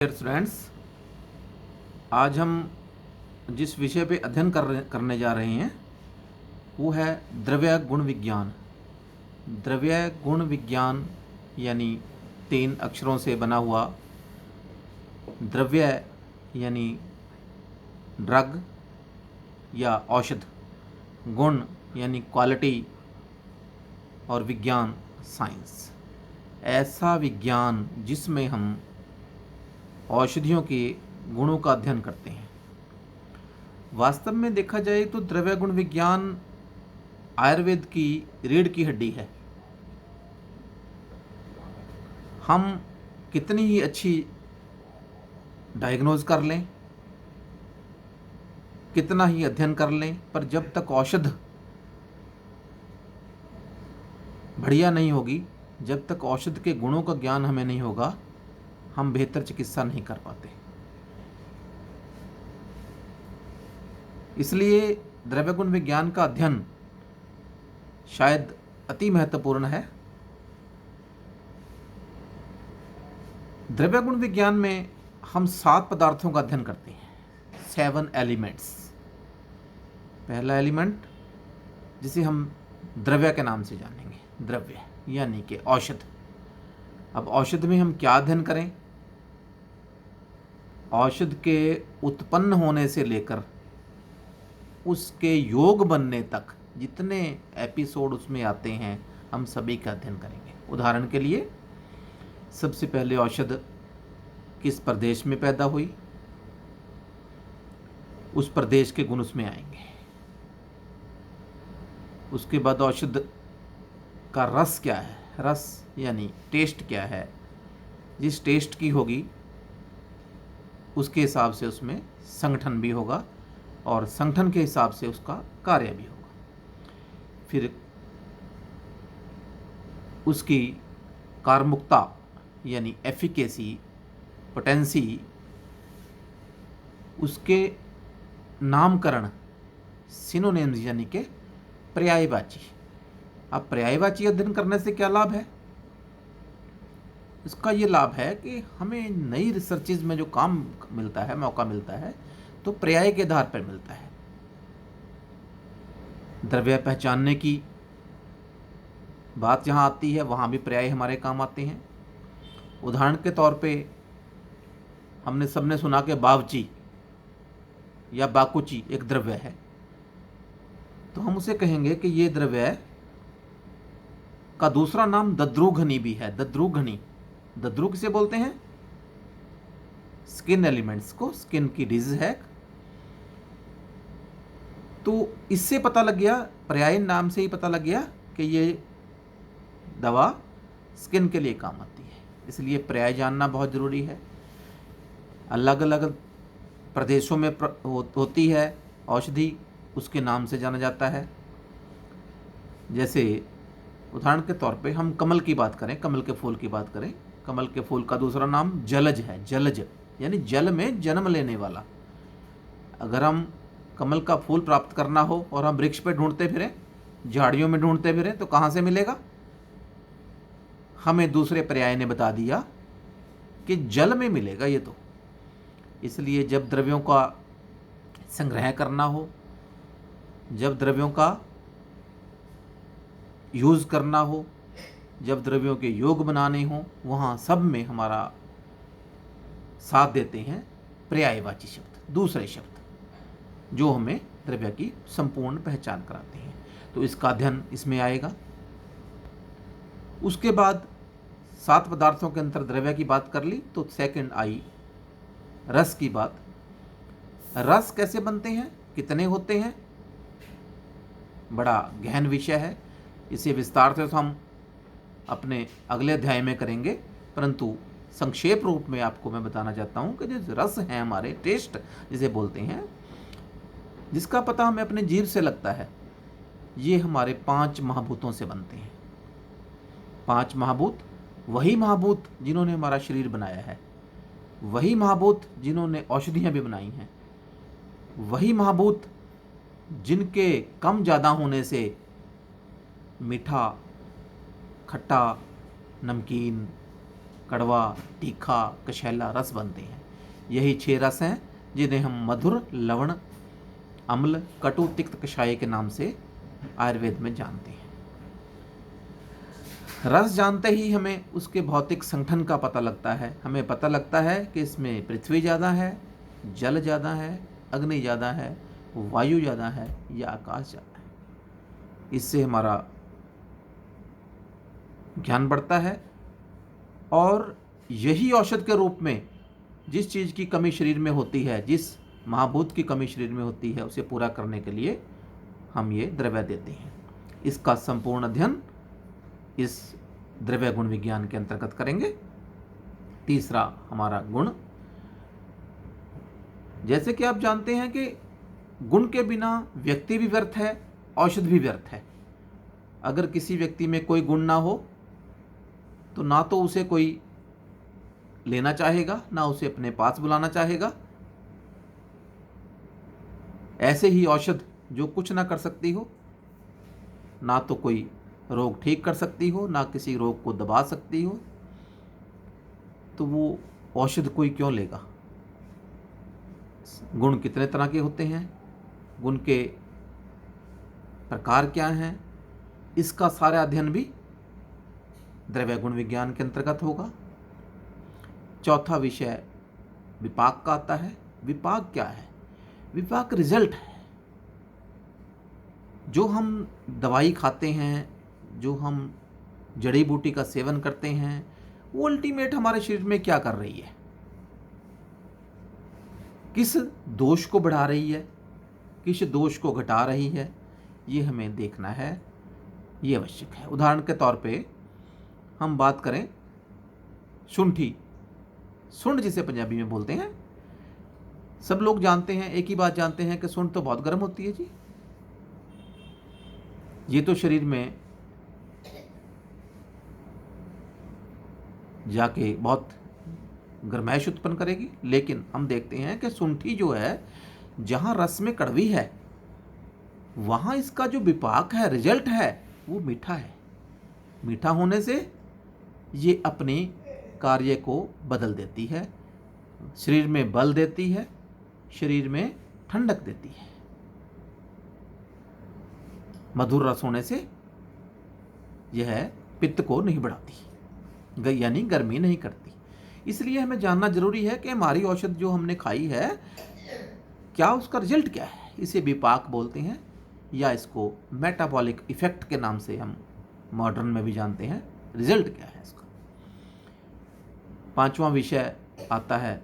Dear students, आज हम जिस विषय पे अध्ययन करने जा रहे हैं वो है द्रव्य गुण विज्ञान। द्रव्य गुण विज्ञान यानी 3 अक्षरों से बना हुआ द्रव्य यानी ड्रग या औषध, गुण यानी क्वालिटी और विज्ञान साइंस। ऐसा विज्ञान जिसमें हम औषधियों के गुणों का अध्ययन करते हैं। वास्तव में देखा जाए तो द्रव्य गुण विज्ञान आयुर्वेद की रीढ़ की हड्डी है। हम कितनी ही अच्छी डायग्नोज कर लें, कितना ही अध्ययन कर लें, पर जब तक औषध बढ़िया नहीं होगी, जब तक औषध के गुणों का ज्ञान हमें नहीं होगा, हम बेहतर चिकित्सा नहीं कर पाते। इसलिए द्रव्य गुण विज्ञान का अध्ययन शायद अति महत्वपूर्ण है। द्रव्य गुण विज्ञान में हम 7 पदार्थों का अध्ययन करते हैं, 7 एलिमेंट्स। पहला एलिमेंट जिसे हम द्रव्य के नाम से जानेंगे, द्रव्य यानी कि औषध। अब औषध में हम क्या अध्ययन करें? औषध के उत्पन्न होने से लेकर उसके योग बनने तक जितने एपिसोड उसमें आते हैं, हम सभी का अध्ययन करेंगे। उदाहरण के लिए, सबसे पहले औषध किस प्रदेश में पैदा हुई, उस प्रदेश के गुण उसमें आएंगे। उसके बाद औषध का रस क्या है, रस यानी टेस्ट क्या है, जिस टेस्ट की होगी उसके हिसाब से उसमें संगठन भी होगा और संगठन के हिसाब से उसका कार्य भी होगा। फिर उसकी कार्मुकता यानी एफिकेसी, पोटेंसी, उसके नामकरण, सिनोनिम्स यानी कि पर्यायवाची। अब पर्यायवाची अध्ययन करने से क्या लाभ है? इसका ये लाभ है कि हमें नई रिसर्चेज में जो काम मिलता है, मौका मिलता है, तो पर्याय के आधार पर मिलता है। द्रव्य पहचानने की बात जहाँ आती है, वहाँ भी पर्याय हमारे काम आते हैं। उदाहरण के तौर पे हमने सबने सुना कि बावची या बाकुची एक द्रव्य है, तो हम उसे कहेंगे कि ये द्रव्य का दूसरा नाम दद्रुघनी भी है। दद्रुघनी, दद्रु किसे बोलते हैं? स्किन एलिमेंट्स को, स्किन की डिजीज है। तो इससे पता लग गया, पर्याय नाम से ही पता लग गया कि ये दवा स्किन के लिए काम आती है। इसलिए पर्याय जानना बहुत ज़रूरी है। अलग अलग प्रदेशों में होती है औषधि, उसके नाम से जाना जाता है। जैसे उदाहरण के तौर पे हम कमल की बात करें, कमल के फूल की बात करें, कमल के फूल का दूसरा नाम जलज है। जलज यानी जल में जन्म लेने वाला। अगर हम कमल का फूल प्राप्त करना हो और हम वृक्ष पे ढूंढते फिरें, झाड़ियों में ढूंढते फिरें, तो कहाँ से मिलेगा? हमें दूसरे पर्याय ने बता दिया कि जल में मिलेगा ये तो। इसलिए जब द्रव्यों का संग्रह करना हो, जब द्रव्यों का यूज़ करना हो, जब द्रव्यों के योग बनाने हो, वहाँ सब में हमारा साथ देते हैं पर्यायवाची शब्द, दूसरे शब्द जो हमें द्रव्य की संपूर्ण पहचान कराते हैं। तो इसका अध्ययन इसमें आएगा। उसके बाद 7 पदार्थों के अंतर द्रव्य की बात कर ली, तो सेकंड आई रस की बात। रस कैसे बनते हैं, कितने होते हैं, बड़ा गहन विषय है। इसे विस्तार से हम अपने अगले अध्याय में करेंगे, परंतु संक्षेप रूप में आपको मैं बताना चाहता हूँ कि जो रस हैं हमारे, टेस्ट जिसे बोलते हैं, जिसका पता हमें अपने जीभ से लगता है, ये हमारे 5 महाभूतों से बनते हैं। 5 महाभूत, वही महाभूत जिन्होंने हमारा शरीर बनाया है, वही महाभूत जिन्होंने औषधियाँ भी बनाई हैं, वही महाभूत जिनके कम ज़्यादा होने से मीठा, खट्टा, नमकीन, कड़वा, तीखा, कशैला रस बनते हैं। यही 6 रस हैं जिन्हें हम मधुर, लवण, अम्ल, कटु, तिक्त, कषाय के नाम से आयुर्वेद में जानते हैं। रस जानते ही हमें उसके भौतिक संगठन का पता लगता है। हमें पता लगता है कि इसमें पृथ्वी ज़्यादा है, जल ज़्यादा है, अग्नि ज़्यादा है, वायु ज़्यादा है या आकाश ज़्यादा है। इससे हमारा ज्ञान बढ़ता है और यही औषध के रूप में जिस चीज़ की कमी शरीर में होती है, जिस महाभूत की कमी शरीर में होती है, उसे पूरा करने के लिए हम ये द्रव्य देते हैं। इसका संपूर्ण अध्ययन इस द्रव्य गुण विज्ञान के अंतर्गत करेंगे। तीसरा हमारा गुण। जैसे कि आप जानते हैं कि गुण के बिना व्यक्ति भी व्यर्थ है, औषध भी व्यर्थ है। अगर किसी व्यक्ति में कोई गुण ना हो तो ना तो उसे कोई लेना चाहेगा, ना उसे अपने पास बुलाना चाहेगा। ऐसे ही औषध जो कुछ ना कर सकती हो, ना तो कोई रोग ठीक कर सकती हो, ना किसी रोग को दबा सकती हो, तो वो औषध कोई क्यों लेगा। गुण कितने तरह के होते हैं, गुण के प्रकार क्या हैं, इसका सारा अध्ययन भी द्रव्य गुण विज्ञान के अंतर्गत होगा। चौथा विषय विपाक का आता है। विपाक क्या है? विपाक रिजल्ट है। जो हम दवाई खाते हैं, जो हम जड़ी बूटी का सेवन करते हैं, वो अल्टीमेट हमारे शरीर में क्या कर रही है, किस दोष को बढ़ा रही है, किस दोष को घटा रही है, ये हमें देखना है, ये आवश्यक है। उदाहरण के तौर पे हम बात करें शुंठी, सुंड जिसे पंजाबी में बोलते हैं। सब लोग जानते हैं, एक ही बात जानते हैं कि सुंड तो बहुत गर्म होती है जी। ये तो शरीर में जाके बहुत गर्माइश उत्पन्न करेगी, लेकिन हम देखते हैं कि सुंठी जो है, जहाँ रस में कड़वी है, वहाँ इसका जो विपाक है, रिजल्ट है, वो मीठा है। मीठा होने से ये अपने कार्य को बदल देती है, शरीर में बल देती है, शरीर में ठंडक देती है। मधुर रस होने से यह पित्त को नहीं बढ़ाती, यानी गर्मी नहीं करती। इसलिए हमें जानना जरूरी है कि हमारी औषध जो हमने खाई है, क्या उसका रिजल्ट क्या है। इसे विपाक बोलते हैं या इसको मेटाबॉलिक इफेक्ट के नाम से हम मॉडर्न में भी जानते हैं। रिजल्ट क्या है इसका। पांचवा विषय आता है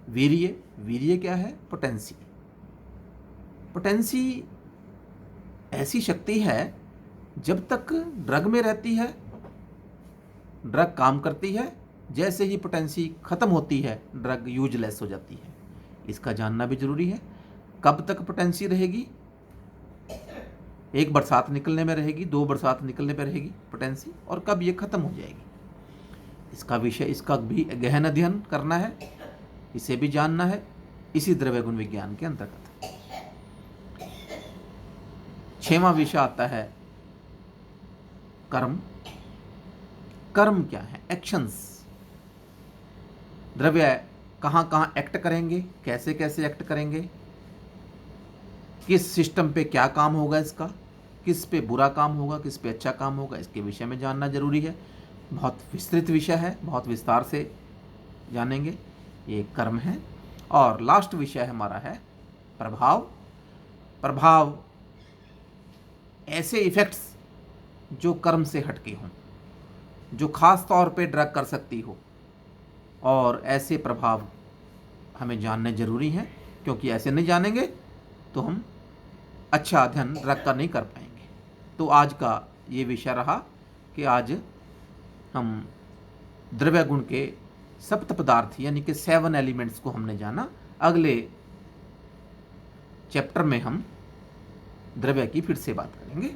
वीर्य। वीर्य क्या है? पोटेंसी। पोटेंसी ऐसी शक्ति है, जब तक ड्रग में रहती है, ड्रग काम करती है, जैसे ही पोटेंसी खत्म होती है, ड्रग यूजलेस हो जाती है। इसका जानना भी जरूरी है। कब तक पोटेंसी रहेगी? एक बरसात निकलने में रहेगी, 2 बरसात निकलने पर रहेगी पोटेंसी, और कब ये खत्म हो जाएगी। इसका विषय, इसका भी गहन अध्ययन करना है, इसे भी जानना है, इसी द्रव्य गुण विज्ञान के अंतर्गत। 6वां विषय आता है कर्म। कर्म क्या है? एक्शंस। द्रव्य कहाँ कहाँ एक्ट करेंगे, कैसे कैसे एक्ट करेंगे, किस सिस्टम पे क्या काम होगा इसका, किस पे बुरा काम होगा, किस पे अच्छा काम होगा, इसके विषय में जानना जरूरी है। बहुत विस्तृत विषय है, बहुत विस्तार से जानेंगे। ये कर्म है। और लास्ट विषय हमारा है प्रभाव। प्रभाव ऐसे इफेक्ट्स जो कर्म से हटके हों, जो खास तौर पे ड्रग कर सकती हो, और ऐसे प्रभाव हमें जानने जरूरी हैं, क्योंकि ऐसे नहीं जानेंगे तो हम अच्छा अध्ययन ड्रग का नहीं कर पाएंगे। तो आज का ये विषय रहा कि आज हम द्रव्य गुण के सप्त पदार्थ यानी कि 7 एलिमेंट्स को हमने जाना। अगले चैप्टर में हम द्रव्य की फिर से बात करेंगे।